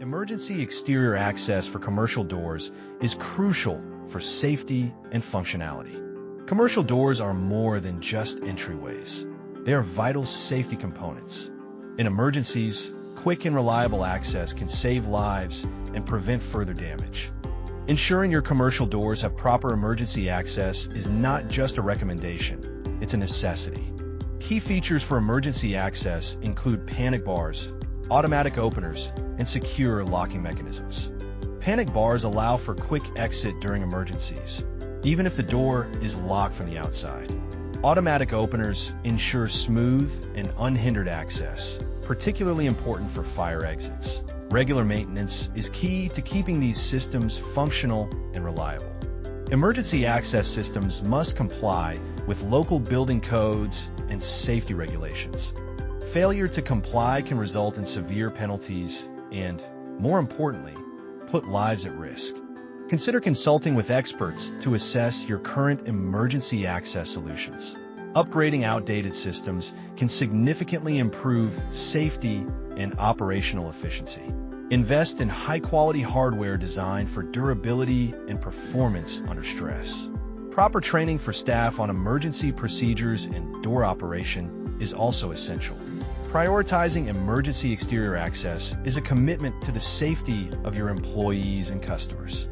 Emergency exterior access for commercial doors is crucial for safety and functionality. Commercial doors are more than just entryways. They are vital safety components. In emergencies, quick and reliable access can save lives and prevent further damage. Ensuring your commercial doors have proper emergency access is not just a recommendation, it's a necessity. Key features for emergency access include panic bars, automatic openers, and secure locking mechanisms. Panic bars allow for quick exit during emergencies, even if the door is locked from the outside. Automatic openers ensure smooth and unhindered access, particularly important for fire exits. Regular maintenance is key to keeping these systems functional and reliable. Emergency access systems must comply with local building codes and safety regulations. Failure to comply can result in severe penalties and, more importantly, put lives at risk. Consider consulting with experts to assess your current emergency access solutions. Upgrading outdated systems can significantly improve safety and operational efficiency. Invest in high-quality hardware designed for durability and performance under stress. Proper training for staff on emergency procedures and door operation is also essential. Prioritizing emergency exterior access is a commitment to the safety of your employees and customers.